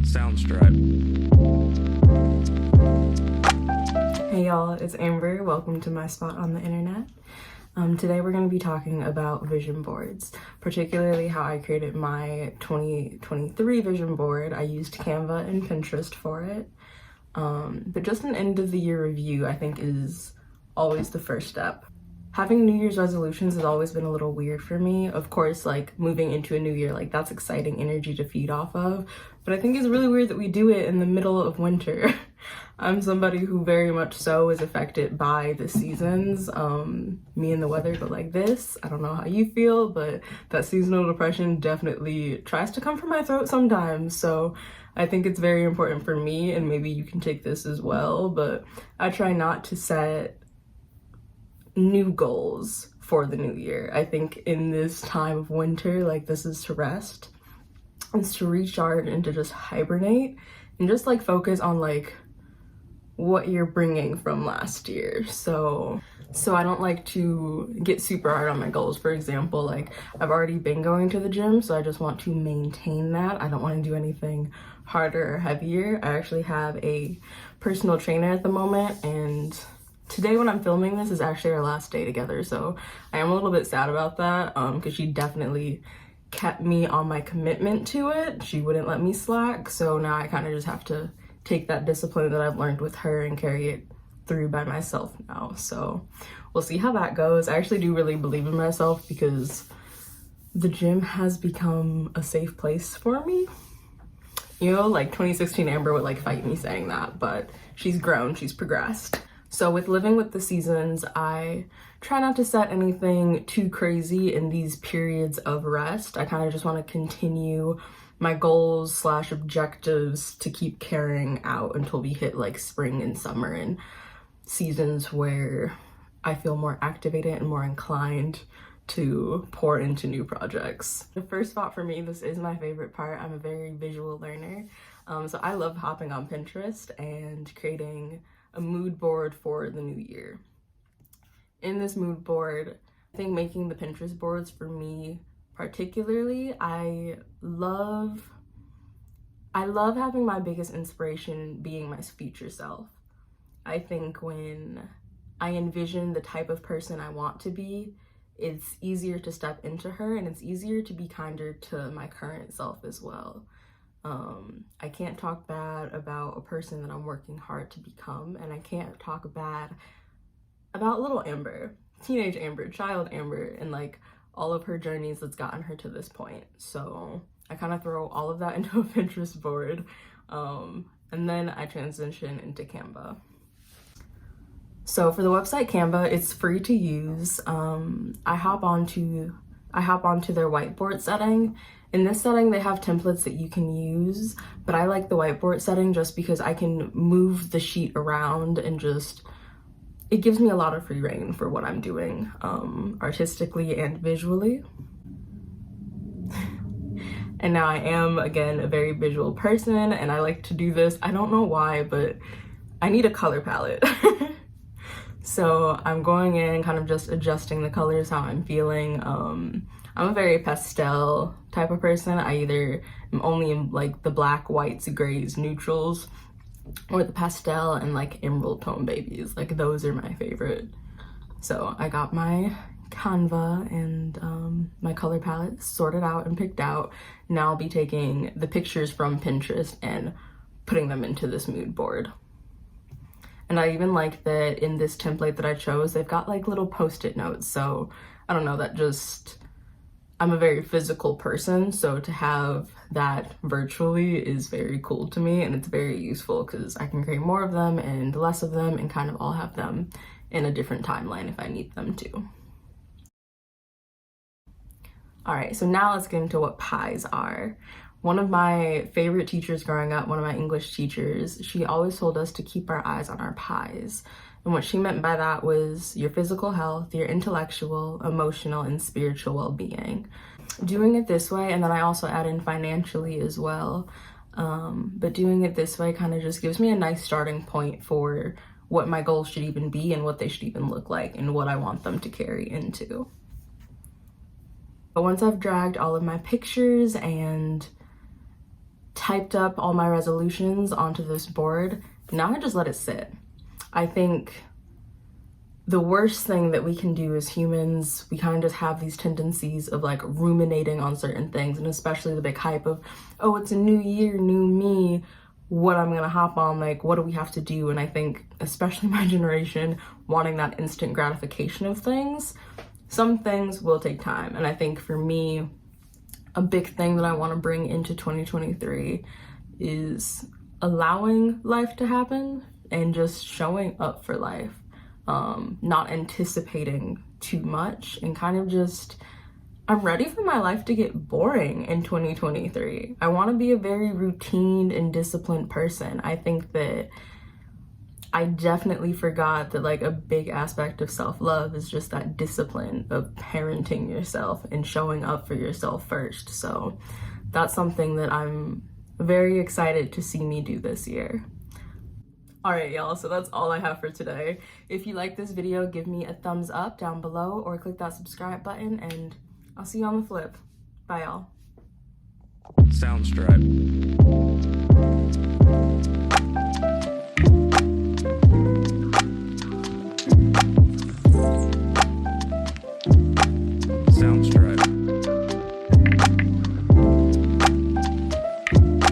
Soundstripe. Hey y'all, it's Amber. Welcome to my spot on the internet. Today we're going to be talking about vision boards, particularly how I created my 2023 vision board. I used Canva and Pinterest for it. But just an end of the year review, I think, is always the first step. Having New Year's resolutions has always been a little weird for me. Of course, like moving into a new year, like that's exciting energy to feed off of. But I think it's really weird that we do it in the middle of winter. I'm somebody who very much so is affected by the seasons, me and the weather go like this. I don't know how you feel, but that seasonal depression definitely tries to come from my throat sometimes. So I think it's very important for me, and maybe you can take this as well, but I try not to set new goals for the new year. I think in this time of winter, like, this is to rest. It's to recharge and to just hibernate and just like focus on like what you're bringing from last year. So I don't like to get super hard on my goals. For example, like, I've already been going to the gym, so I just want to maintain that. I don't want to do anything harder or heavier. I actually have a personal trainer at the moment, and today when I'm filming this is actually our last day together. So I am a little bit sad about that, because she definitely kept me on my commitment to it. She wouldn't let me slack. So now I kind of just have to take that discipline that I've learned with her and carry it through by myself now. So we'll see how that goes. I actually do really believe in myself because the gym has become a safe place for me. You know, like 2016 Amber would like fight me saying that, but she's grown, she's progressed. So with living with the seasons, I try not to set anything too crazy in these periods of rest. I kind of just want to continue my goals / objectives to keep carrying out until we hit like spring and summer and seasons where I feel more activated and more inclined to pour into new projects. The first spot for me, this is my favorite part. I'm a very visual learner. So I love hopping on Pinterest and creating a mood board for the new year. In this mood board, I think making the Pinterest boards for me particularly, I love having my biggest inspiration being my future self. I think when I envision the type of person I want to be, it's easier to step into her, and it's easier to be kinder to my current self as well. I can't talk bad about a person that I'm working hard to become, and I can't talk bad about little Amber, teenage Amber, child Amber, and like all of her journeys that's gotten her to this point. So I kind of throw all of that into a Pinterest board, and then I transition into Canva. So for the website Canva, it's free to use. I hop onto their whiteboard setting. In this setting, they have templates that you can use, but I like the whiteboard setting just because I can move the sheet around and just, it gives me a lot of free reign for what I'm doing, artistically and visually. And now I am, again, a very visual person, and I like to do this. I don't know why, but I need a color palette. So I'm going in, kind of just adjusting the colors, how I'm feeling. I'm a very pastel type of person. I either am only in like the black, whites, grays, neutrals, or the pastel and like emerald tone babies. Like, those are my favorite. So I got my Canva and my color palette sorted out and picked out. Now I'll be taking the pictures from Pinterest and putting them into this mood board. And I even like that in this template that I chose, they've got like little post-it notes. So I don't know, that just, I'm a very physical person, so to have that virtually is very cool to me, and it's very useful because I can create more of them and less of them and kind of all have them in a different timeline if I need them to. All right, so now let's get into what pies are. One of my favorite teachers growing up, one of my English teachers, she always told us to keep our eyes on our pies. And what she meant by that was your physical health, your intellectual, emotional, and spiritual well-being. Doing it this way, and then I also add in financially as well, but doing it this way kind of just gives me a nice starting point for what my goals should even be and what they should even look like and what I want them to carry into. But once I've dragged all of my pictures and typed up all my resolutions onto this board, now I just let it sit. I think the worst thing that we can do as humans, we kind of just have these tendencies of like ruminating on certain things, and especially the big hype of, oh, it's a new year, new me, what I'm gonna hop on, like what do we have to do? And I think especially my generation wanting that instant gratification of things, some things will take time. And I think for me, a big thing that I want to bring into 2023 is allowing life to happen and just showing up for life. Not anticipating too much, and kind of just, I'm ready for my life to get boring in 2023. I want to be a very routine and disciplined person. I think that I definitely forgot that like a big aspect of self-love is just that discipline of parenting yourself and showing up for yourself first. So that's something that I'm very excited to see me do this year. All right, y'all, so that's all I have for today. If you like this video, give me a thumbs up down below or click that subscribe button, and I'll see you on the flip. Bye, y'all. Soundstripe.